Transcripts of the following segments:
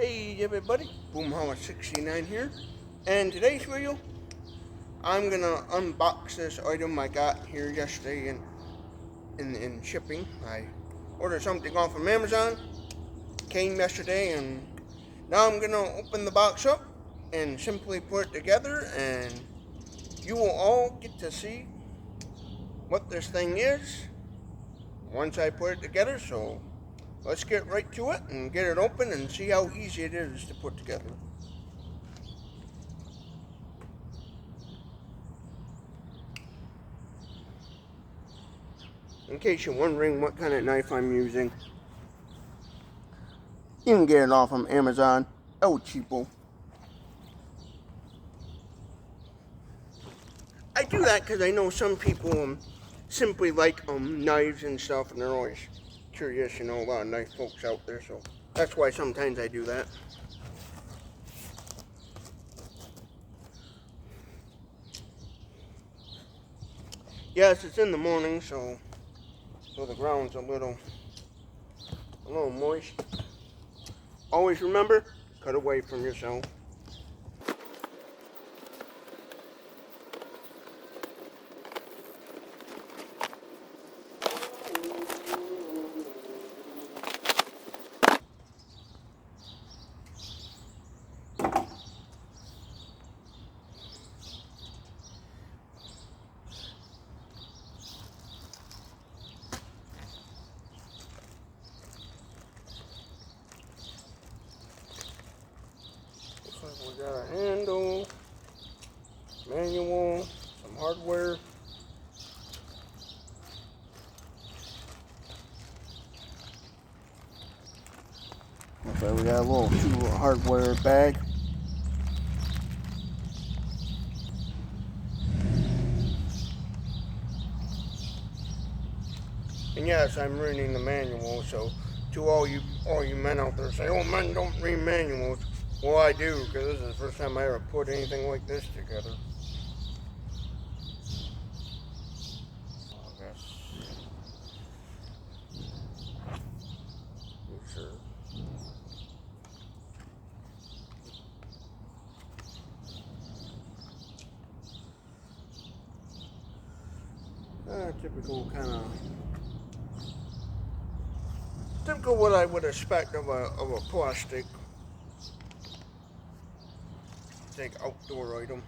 Hey everybody, Boomhauer69 here, and today's video, I'm gonna unbox this item I got here yesterday in shipping. I ordered something off from Amazon, came yesterday, and now I'm gonna open the box up and simply put it together, and you will all get to see what this thing is once I put it together. So let's get right to it and get it open and see how easy it is to put together. In case you're wondering what kind of knife I'm using, you can get it off from Amazon, El Cheapo. I do that because I know some people simply like knives and stuff, and they're always curious, you know, a lot of knife folks out there, so that's why sometimes I do that. Yes, it's in the morning, so the ground's a little moist. Always remember, cut away from yourself. We got a handle, manual, some hardware. Okay, we got a little hardware bag. And yes, I'm reading the manual, so to all you men out there say, oh, men don't read manuals. Well, I do, because this is the first time I ever put anything like this together. I guess. Sure. Typical what I would expect of a plastic outdoor item.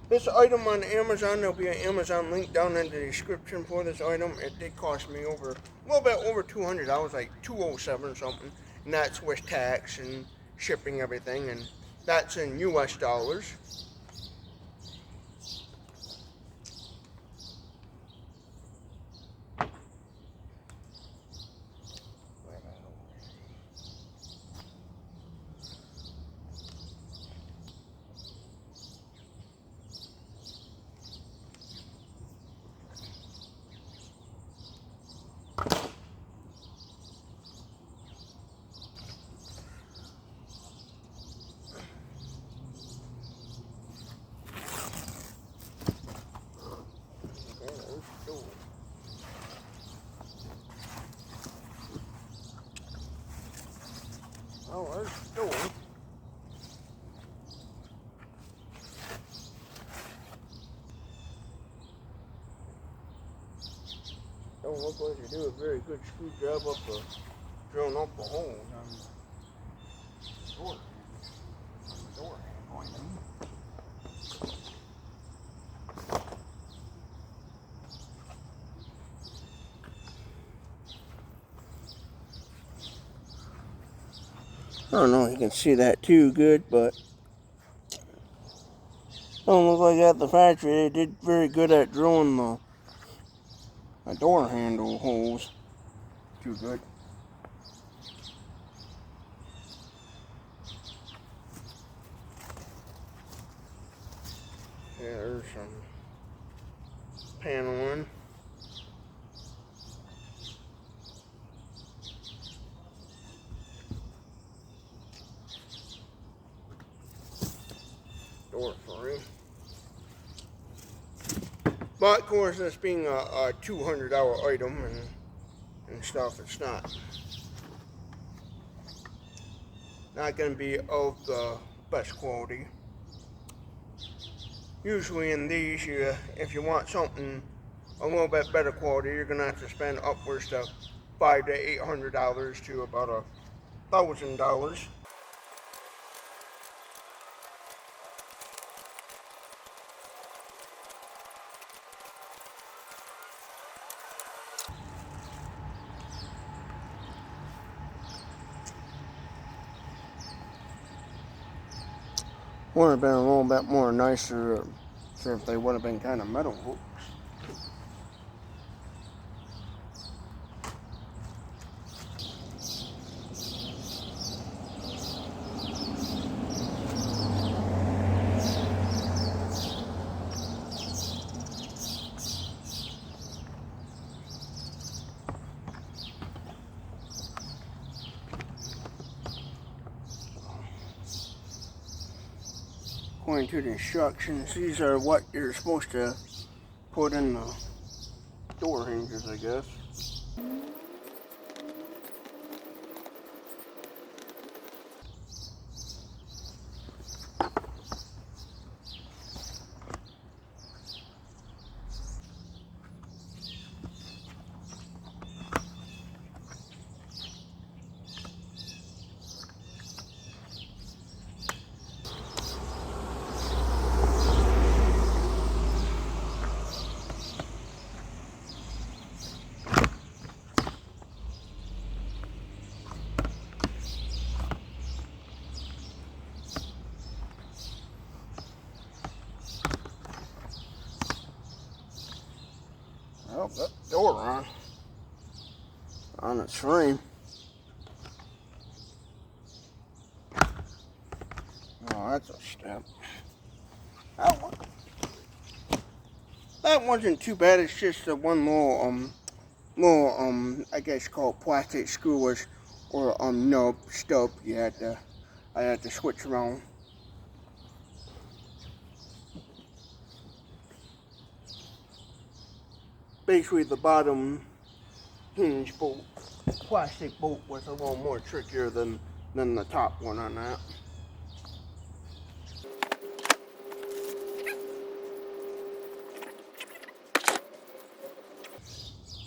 This item on Amazon, there'll be an Amazon link down in the description for this item. It did cost me a little bit over $200, like $207 or something, and that's with tax and shipping, everything, and that's in US dollars. Oh, there's the door. Don't look like you do a very good screw job up drilling up the hole on the door. Door handle. I don't know if you can see that too good, but don't look like at the factory they did very good at drilling the door handle holes. Too good. Yeah, there's some paneling. Door frame. But of course, this being a $200 item and stuff, it's not not going to be of the best quality. Usually in these, if you want something a little bit better quality, you're going to have to spend upwards to $500 to $800 to about $1,000. Would have been a little bit more nicer if they would have been kind of metal hooks. According to the instructions, these are what you're supposed to put in the door hinges, I guess. Oh, that door on its frame. Oh, that's a step. That wasn't too bad. It's just the one little I guess called plastic screw or nub stub. I had to switch around. Basically, the bottom hinge bolt, plastic bolt, was a little more trickier than the top one on that.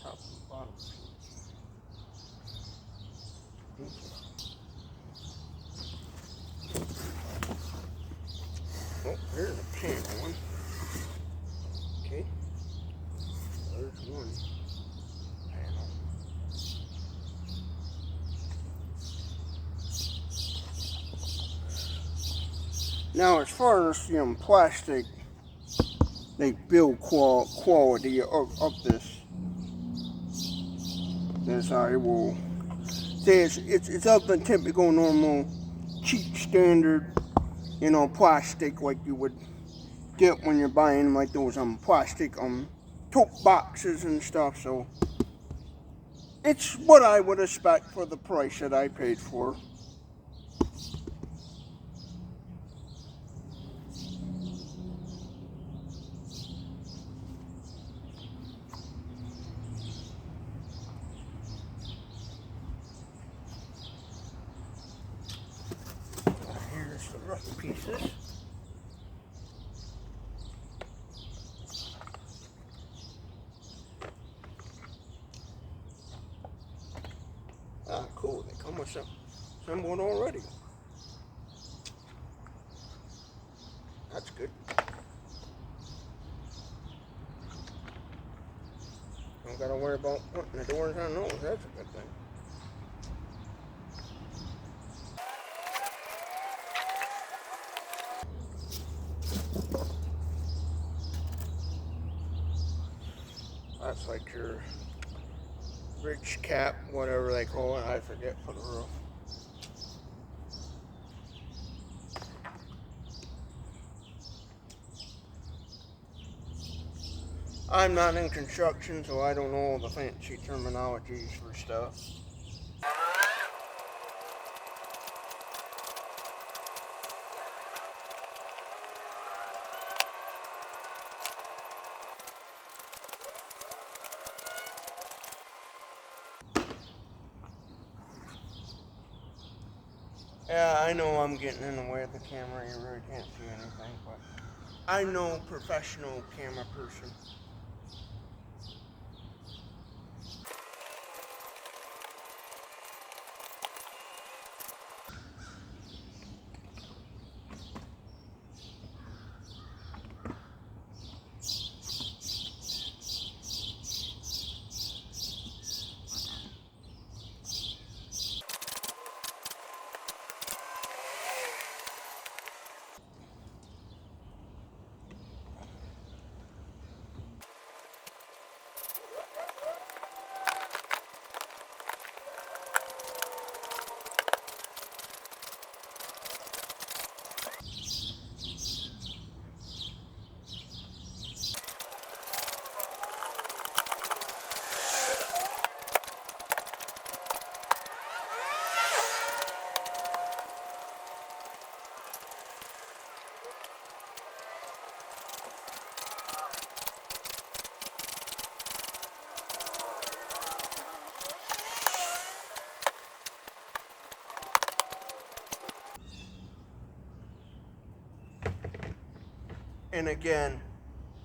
Top and bottom. Oh, there's a pan one. Okay. There's one panel. Now, as far as plastic, they build quality of this I will say it's of the typical normal cheap standard plastic like you would get when you're buying like those plastic tote boxes and stuff. So it's what I would expect for the price that I paid for. Here's the rough pieces. Ah, cool. They come with some assembled already. That's good. Don't gotta worry about putting the doors on those. That's a good thing. That's like your ridge cap, whatever they call it. I forget for the roof. I'm not in construction, so I don't know all the fancy terminologies for stuff. Yeah, I know I'm getting in the way of the camera. You really can't see anything, but I'm no professional camera person. And again,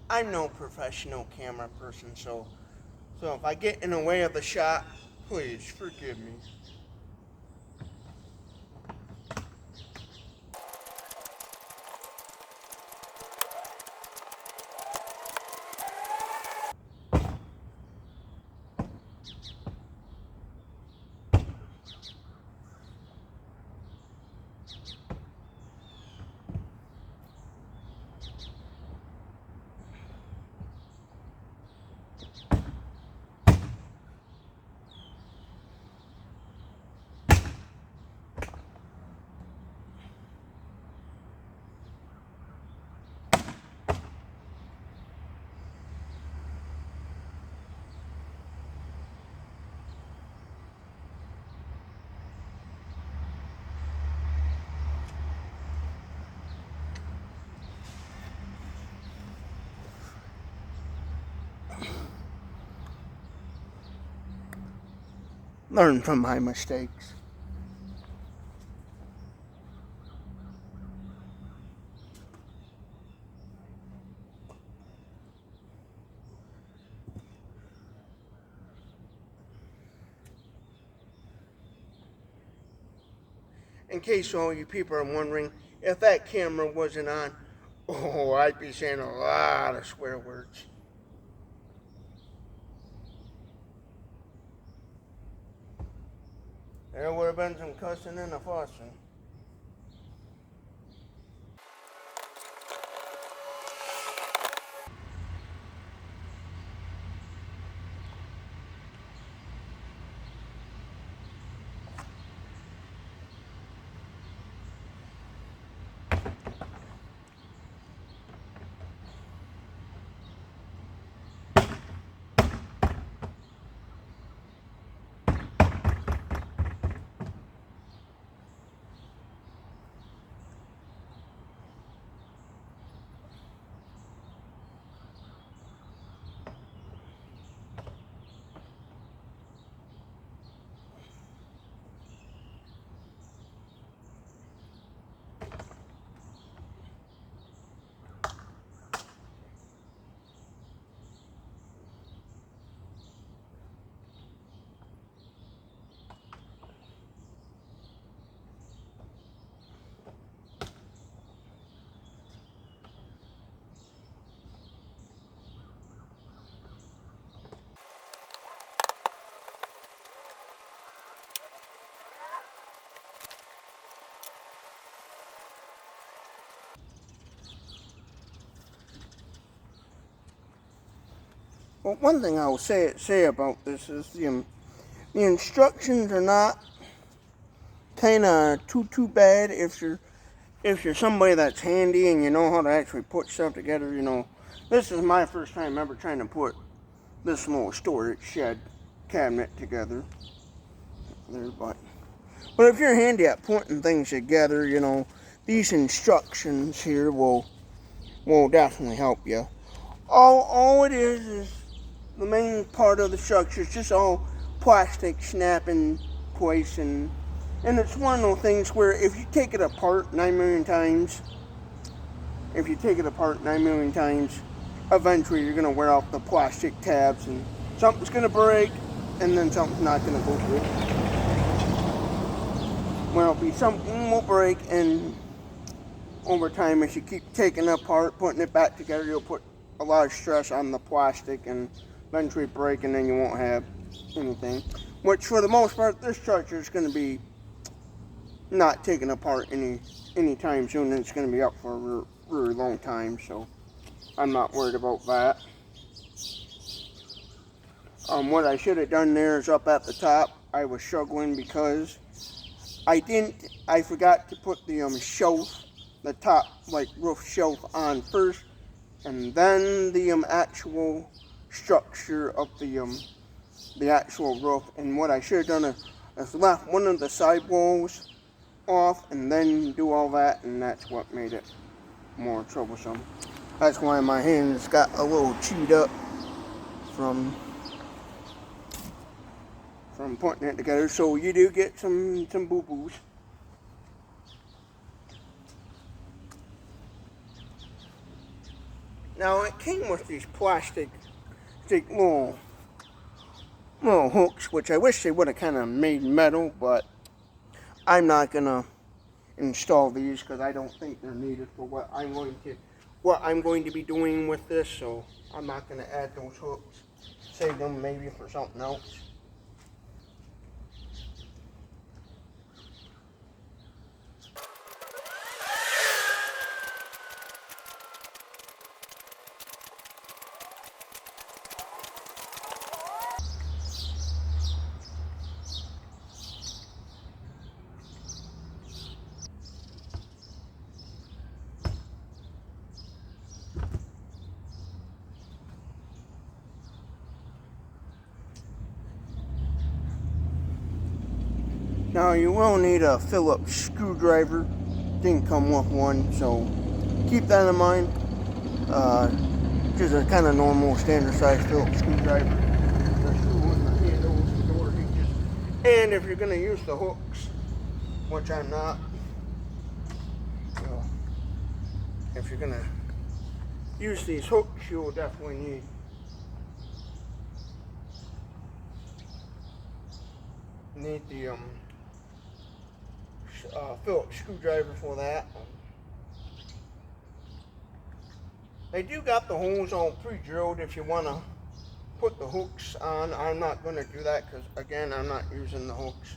I'm no professional camera person, so if I get in the way of the shot, please forgive me. Learn from my mistakes. In case all you people are wondering, if that camera wasn't on, oh, I'd be saying a lot of swear words. There would have been some cussing and a fussing. Well, one thing I will say about this is the instructions are not kind of too bad if you're somebody that's handy and you know how to actually put stuff together. This is my first time ever trying to put this little storage shed cabinet together. But if you're handy at putting things together, these instructions here will definitely help you. All it is the main part of the structure is just all plastic snap in place, and And it's one of those things where if you take it apart 9 million times, eventually you're going to wear off the plastic tabs and something's going to break and then something's not going to go through. Well, something will break, and over time, if you keep taking it apart, putting it back together, you'll put a lot of stress on the plastic and eventually break, and then you won't have anything. Which, for the most part, this structure is going to be not taken apart anytime soon, and it's going to be up for a really long time, so I'm not worried about that. What I should have done there is up at the top, I was struggling because I forgot to put the shelf, the top roof shelf on first, and then the actual structure of the actual roof. And what I should have done is left one of the side walls off and then do all that, and that's what made it more troublesome. That's why my hands got a little chewed up from putting it together. So you do get some boo-boos. Now it came with these plastic little hooks, which I wish they would have kind of made metal, but I'm not gonna install these because I don't think they're needed for what I'm going to be doing with this. So I'm not gonna add those hooks. Save them maybe for something else. Now you will need a Phillips screwdriver. Didn't come with one, so keep that in mind. Just a kind of normal standard size Phillips screwdriver. The screw on the handles, the door hinges. And if you're going to use the hooks, which I'm not, if you're going to use these hooks, you'll definitely need the Phillips screwdriver for that. They do got the holes all pre-drilled if you want to put the hooks on. I'm not going to do that because, again, I'm not using the hooks.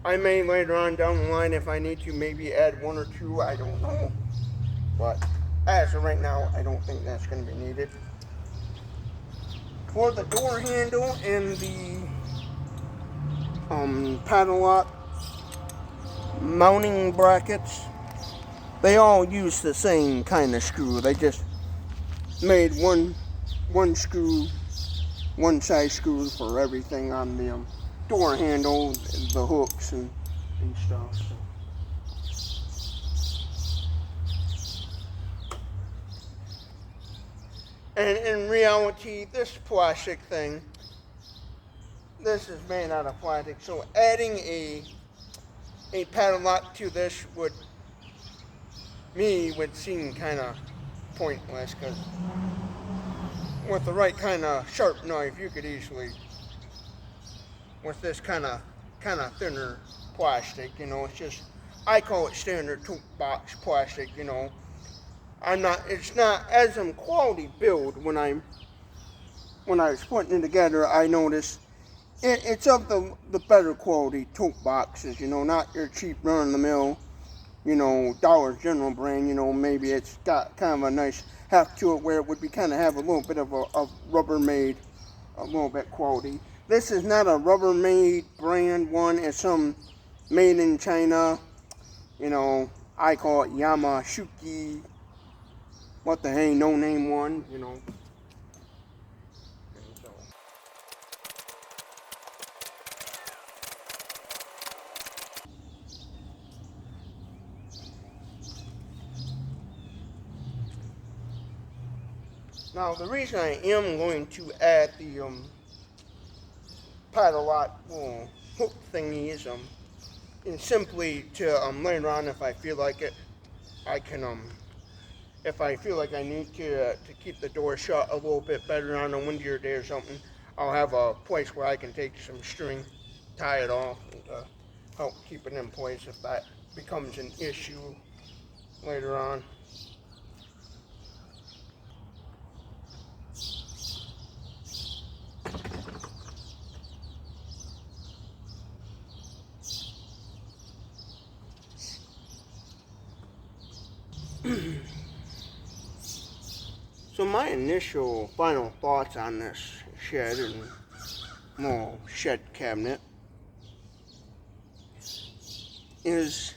I may later on down the line, if I need to, maybe add one or two. I don't know. But as of right now, I don't think that's going to be needed. For the door handle and the paddle lock mounting brackets, they all use the same kind of screw. They just made one screw, one size screw for everything on the door handle, the hooks and stuff. So. And in reality, this plastic thing, this is made out of plastic, so adding a paddle lock to this would seem kind of pointless, because with the right kind of sharp knife, you could easily, with this kind of thinner plastic, it's just, I call it standard tote box plastic, it's not as quality build. When I was putting it together, I noticed it's of the better quality tote boxes, not your cheap run-of-the-mill, Dollar General brand. Maybe it's got kind of a nice heft to it where it would be kind of have a little bit of a Rubbermaid, a little bit quality. This is not a Rubbermaid brand one. It's some made in China, I call it Yamashiki, what the hey, no name one, Now, the reason I am going to add the paddle lock, well, hook thingies, and simply to later on, if I feel like it, I can if I feel like I need to keep the door shut a little bit better on a windier day or something, I'll have a place where I can take some string, tie it off, and help keep it in place if that becomes an issue later on. So my initial final thoughts on this shed and little shed cabinet is,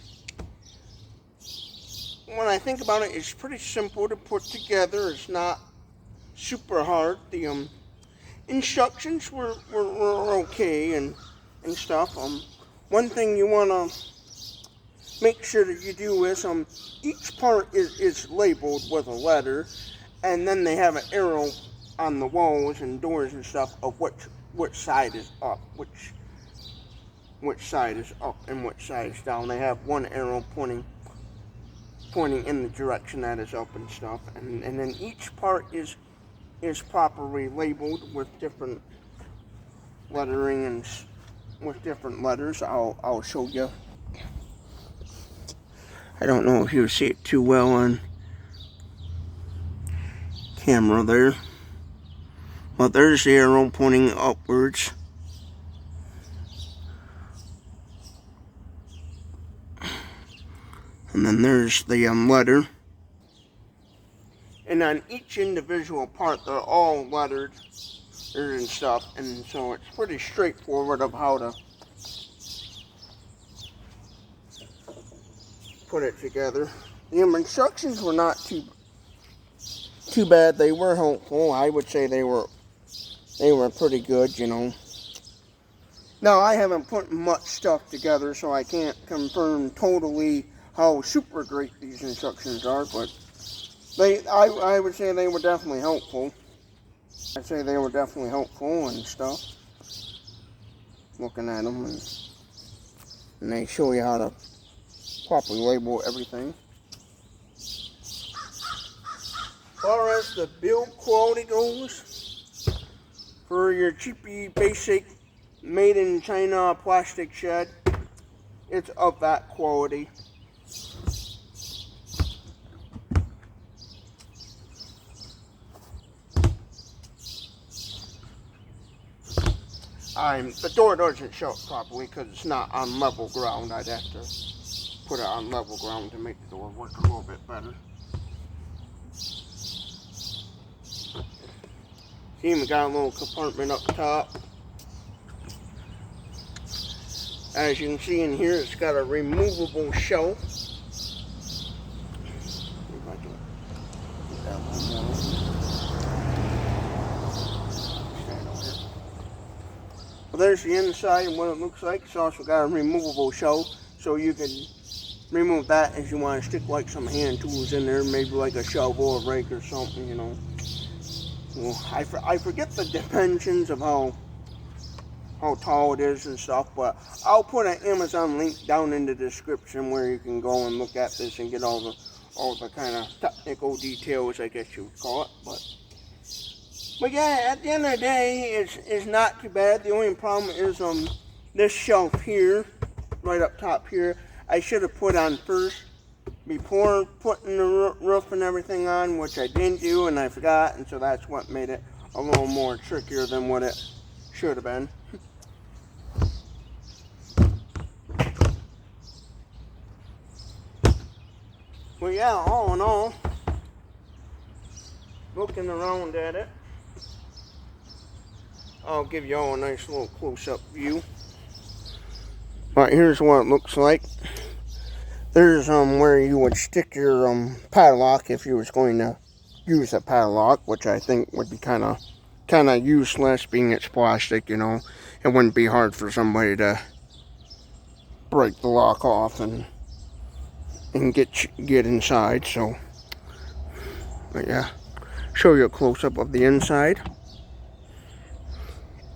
when I think about it, it's pretty simple to put together. It's not super hard. The instructions were okay and stuff. One thing you want to make sure that you do is each part is labeled with a letter, and then they have an arrow on the walls and doors and stuff of which side is up, which side is up and which side is down. They have one arrow pointing in the direction that is up and stuff, and then each part is properly labeled with different lettering and with different letters. I'll show you. I don't know if you see it too well on camera there, but there's the arrow pointing upwards. And then there's the letter. And on each individual part, they're all lettered and stuff, and so it's pretty straightforward of how to put it together. The instructions were not too bad. They were helpful. I would say they were pretty good, you know. Now, I haven't put much stuff together, so I can't confirm totally how super great these instructions are, but I would say they were definitely helpful. I'd say they were definitely helpful and stuff. Looking at them, and they show you how to properly label everything. As far as the build quality goes, for your cheapy basic made in China plastic shed, it's of that quality. The door doesn't show it properly because it's not on level ground. I'd have to put it on level ground to make the door work a little bit better. See, we got a little compartment up top. As you can see in here, it's got a removable shelf. Well, there's the inside and what it looks like. It's also got a removable shelf, so you can remove that if you want to stick like some hand tools in there, maybe like a shovel or rake or something, you know. Well, I forget the dimensions of how tall it is and stuff, but I'll put an Amazon link down in the description where you can go and look at this and get all the kind of technical details, I guess you would call it. But yeah, at the end of the day, it's not too bad. The only problem is this shelf here, right up top here, I should have put on first before putting the roof and everything on, which I didn't do and I forgot, and so that's what made it a little more trickier than what it should have been. Well, yeah, all in all, looking around at it, I'll give you all a nice little close-up view. But here's what it looks like. There's where you would stick your padlock if you was going to use a padlock, which I think would be kind of useless, being it's plastic, you know. It wouldn't be hard for somebody to break the lock off and get inside. So, but yeah, show you a close-up of the inside.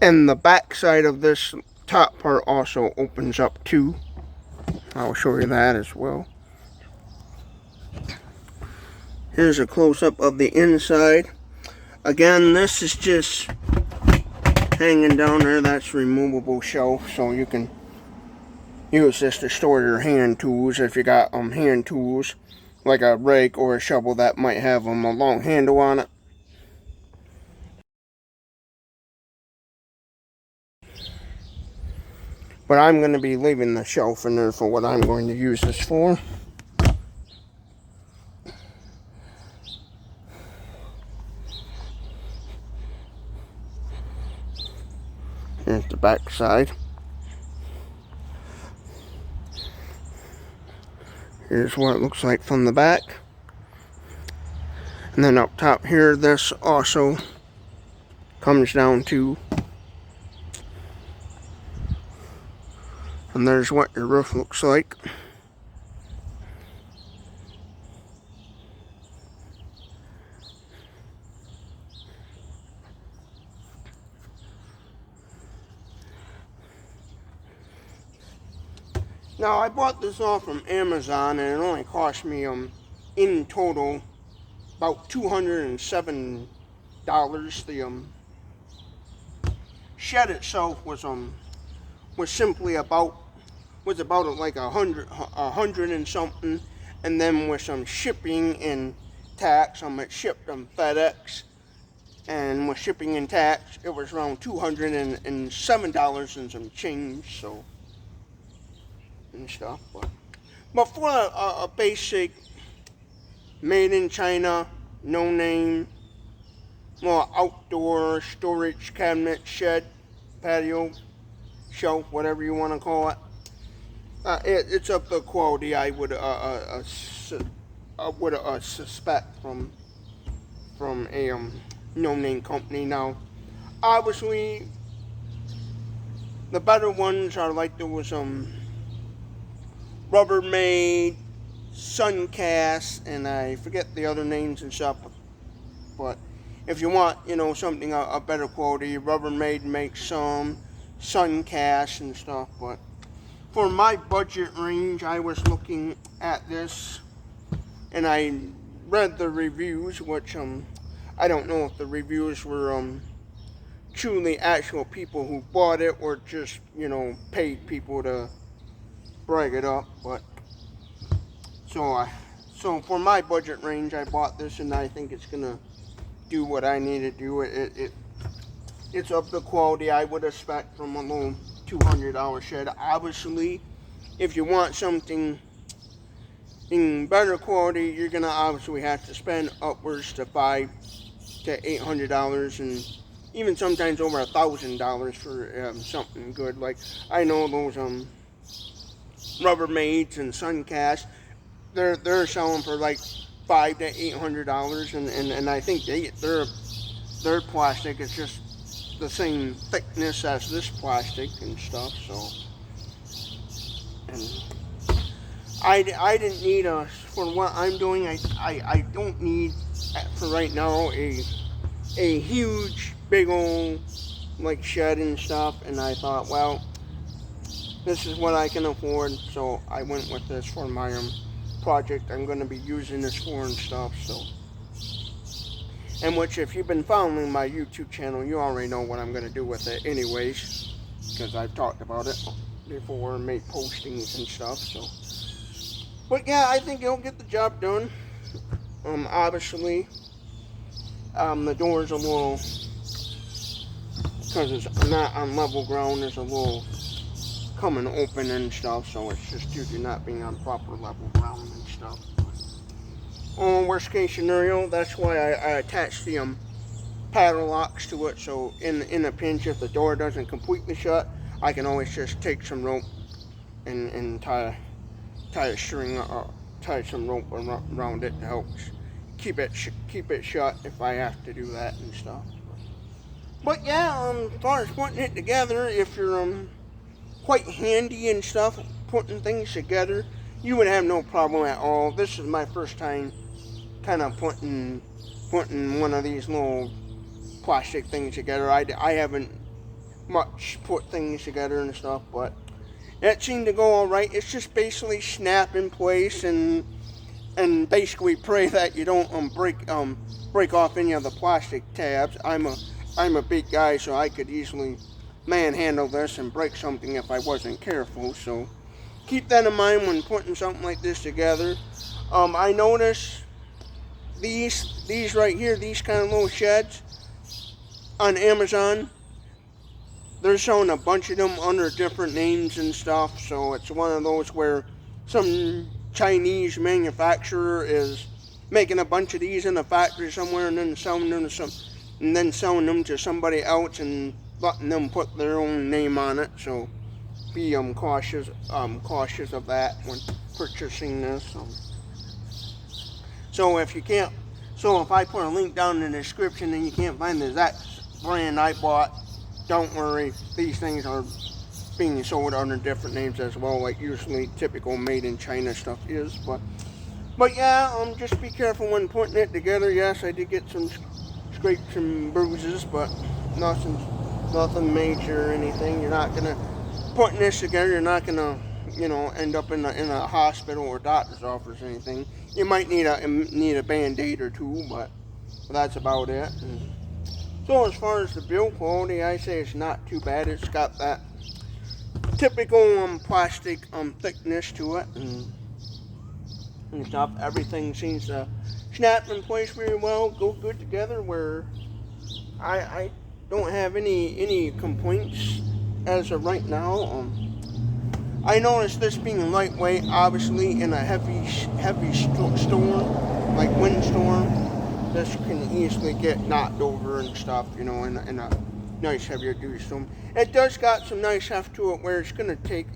And the back side of this top part also opens up too. I'll show you that as well. Here's a close-up of the inside. Again, this is just hanging down there. That's removable shelf, so you can use this to store your hand tools if you got hand tools like a rake or a shovel that might have a long handle on it. But I'm going to be leaving the shelf in there for what I'm going to use this for. Here's the back side. Here's what it looks like from the back. And then up top here, this also comes down to. And there's what your roof looks like. Now, I bought this off from Amazon, and it only cost me in total about $207. The shed itself was simply about like a hundred and something, and then with some shipping and tax, it shipped on FedEx, and with shipping and tax, it was around $207 and some change. So. And stuff, but for a basic made in China, no name, well, outdoor storage cabinet, shed, patio, shelf, whatever you want to call it, it's of the quality I would suspect from a no name company. Now, obviously, the better ones are like those Rubbermaid, Suncast, and I forget the other names and stuff. But if you want, something a better quality, Rubbermaid makes some, Suncast and stuff. But for my budget range, I was looking at this, and I read the reviews, which I don't know if the reviews were truly actual people who bought it or just paid people to brag it up. But so for my budget range, I bought this, and I think it's gonna do what I need to do. It's of the quality I would expect from a little $200 shed. Obviously, if you want something in better quality, you're gonna obviously have to spend upwards to $500 to $800, and even sometimes over $1,000 for something good. Like I know those Rubbermaids and Suncast, they're selling for like $500 to $800, and I think their plastic is just the same thickness as this plastic and stuff. So, and I didn't need for what I'm doing. I don't need for right now a huge big old like shed and stuff. And I thought, well, this is what I can afford, so I went with this for my project I'm going to be using this for and stuff. So, and which, if you've been following my YouTube channel, you already know what I'm going to do with it anyways, because I've talked about it before and made postings and stuff. So, but yeah, I think it'll get the job done. Obviously, the door's a little, because it's not on level ground, there's a little coming open and stuff, so it's just due to not being on proper level ground and stuff. Worst case scenario, that's why I attached the paddle locks to it, so in a pinch, if the door doesn't completely shut, I can always just take some rope and tie a string or tie some rope around it to help keep it shut if I have to do that and stuff. But yeah, as far as putting it together, if you're quite handy and stuff, putting things together, you would have no problem at all. This is my first time kind of putting one of these little plastic things together. I haven't much put things together and stuff, but that seemed to go all right. It's just basically snap in place and basically pray that you don't break off any of the plastic tabs. I'm a big guy, so I could easily manhandle this and break something if I wasn't careful. So keep that in mind when putting something like this together. I noticed these right here, these kind of little sheds on Amazon. They're showing a bunch of them under different names and stuff. So it's one of those where some Chinese manufacturer is making a bunch of these in a factory somewhere and then selling them to somebody else and letting them put their own name on it. So be cautious of that when purchasing this. So if I put a link down in the description and you can't find the exact brand I bought, don't worry, these things are being sold under different names as well, like usually typical made in China stuff is. But yeah, just be careful when putting it together. Yes, I did get some scrapes and bruises, but nothing major or anything. You're not gonna putting this together. You're not gonna end up in a hospital or doctor's office or anything. You might need a band-aid or two, but that's about it. So as far as the build quality, I say it's not too bad. It's got that typical plastic thickness to it and stuff. Everything seems to snap in place very well, go good together, where I don't have any complaints as of right now. I noticed this being lightweight, obviously in a heavy storm, like windstorm, this can easily get knocked over and stuff, in a nice heavier duty storm. It does got some nice heft to it where it's going to take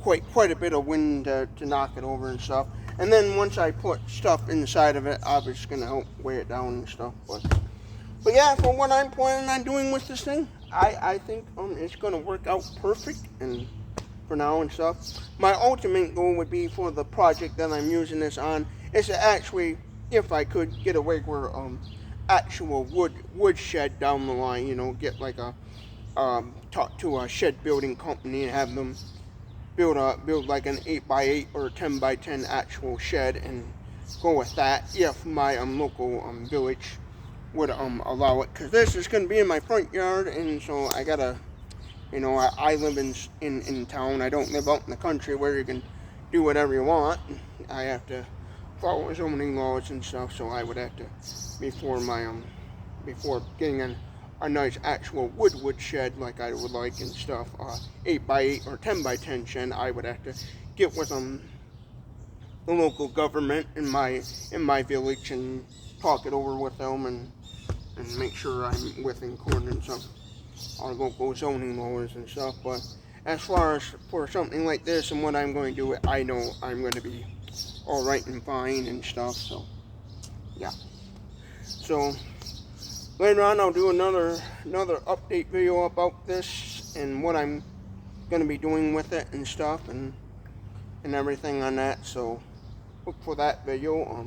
quite a bit of wind to knock it over and stuff. And then once I put stuff inside of it, obviously going to help weigh it down and stuff. But yeah, for what I'm planning on doing with this thing, I think it's going to work out perfect and for now and stuff. My ultimate goal would be for the project that I'm using this on is to actually, if I could, get a regular actual wood shed down the line. Get like talk to a shed building company and have them build like an 8x8 or 10x10 actual shed and go with that if my local village would allow it, because this is going to be in my front yard, and so I gotta, I live in town. I don't live out in the country where you can do whatever you want. I have to follow zoning laws and stuff, so I would have to, before getting a nice actual wood shed like I would like and stuff, 8x8 or 10x10 shed, I would have to get with the local government in my village and talk it over with them and make sure I'm within accordance of our local zoning laws and stuff. But as far as for something like this and what I'm going to do, I know I'm going to be all right and fine and stuff. So yeah. So later on I'll do another update video about this and what I'm going to be doing with it and stuff and everything on that. So look for that video.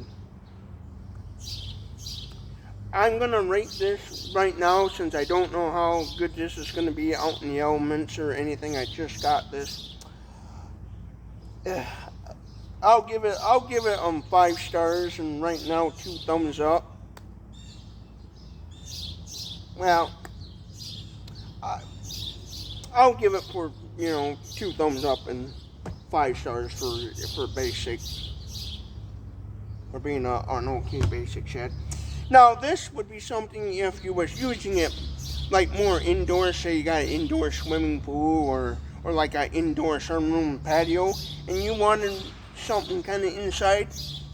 I'm going to rate this right now, since I don't know how good this is going to be out in the elements or anything. I just got this. I'll give it 5 stars, and right now 2 thumbs up. Well, I'll give it for 2 thumbs up and 5 stars for basic, for being an okay basic shed. Now this would be something if you was using it like more indoors, say you got an indoor swimming pool or like an indoor sunroom patio, and you wanted something kind of inside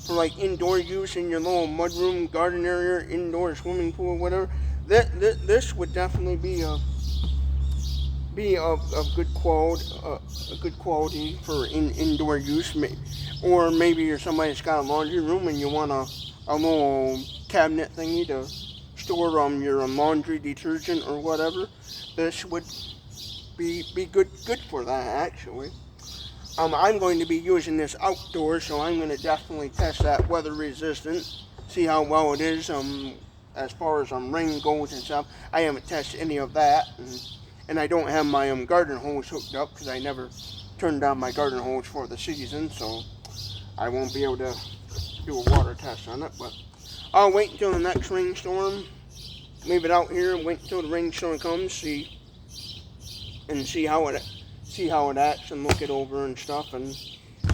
for like indoor use in your little mudroom, garden area, indoor swimming pool, or whatever. This would definitely be of good quality for indoor use. Or maybe you're somebody that's got a laundry room and you want a little cabinet thingy to store your laundry detergent or whatever. This would be good for that, actually. I'm going to be using this outdoors, so I'm going to definitely test that weather resistant, see how well it is as far as rain goes and stuff. I haven't tested any of that, and And I don't have my garden hose hooked up because I never turned on my garden hose for the season, so I won't be able to do a water test on it. But I'll wait until the next rainstorm, leave it out here, and wait until the rainstorm comes, see how it acts, and look it over and stuff. And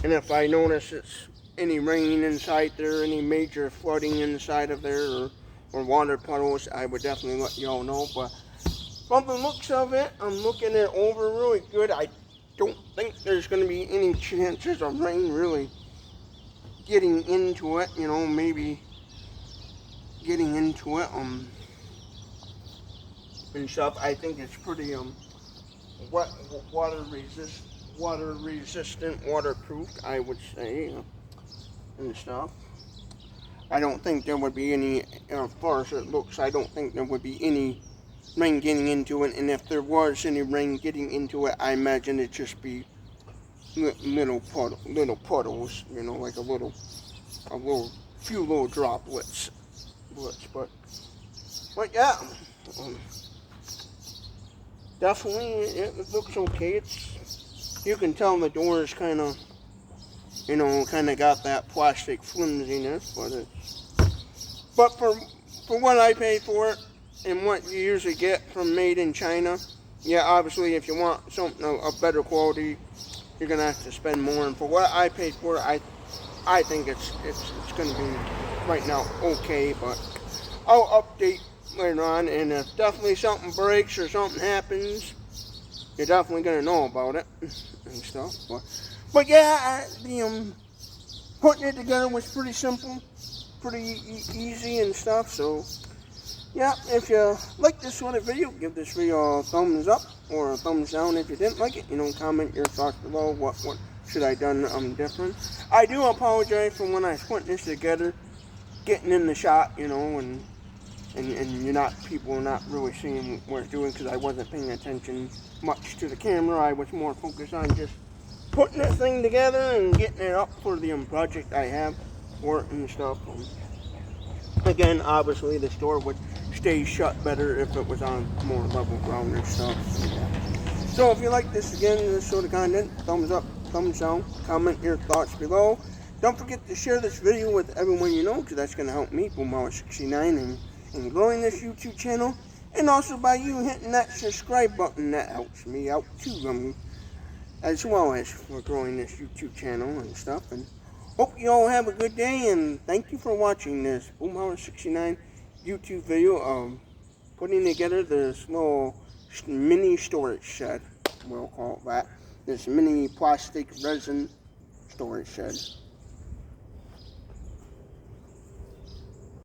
if I notice it's any rain inside there, any major flooding inside of there, or water puddles, I would definitely let y'all know. But from the looks of it, I'm looking it over really good. I don't think there's going to be any chances of rain really getting into it, you know, maybe getting into it and stuff. I think it's pretty water resistant, waterproof, I would say, and stuff. I don't think there would be any, as far as it looks, I don't think there would be any rain getting into it. And if there was any rain getting into it, I imagine it'd just be little puddles, you know, like few little droplets. But yeah, definitely it looks okay. You can tell the door is kind of, you know, got that plastic flimsiness, but for what I paid for it and what you usually get from made in China, yeah, obviously if you want something of better quality, you're gonna have to spend more. And for what I paid for it, I think it's gonna be right now okay. But I'll update later on, and if definitely something breaks or something happens, you're definitely gonna know about it and stuff. But yeah, putting it together was pretty simple, pretty easy and stuff. So yeah, if you like this sort of video, give this video a thumbs up or a thumbs down. If you didn't like it, you know, comment your thoughts below. What should I done different? I do apologize for when I was putting this together, getting in the shot, you know, and people are not really seeing what I'm doing because I wasn't paying attention much to the camera. I was more focused on just putting this thing together and getting it up for the project I have for it and stuff. Again, obviously the store would stay shut better if it was on more level ground and stuff. So if you like this sort of content, thumbs up, thumbs down, comment your thoughts below. Don't forget to share this video with everyone you know, because that's going to help me, Boomhauer69, in growing this YouTube channel. And also by you hitting that subscribe button, that helps me out too, as well as for growing this YouTube channel and stuff. And hope you all have a good day, and thank you for watching this Boomhauer69 YouTube video of putting together this little mini storage shed, we'll call it that. This mini plastic resin storage shed.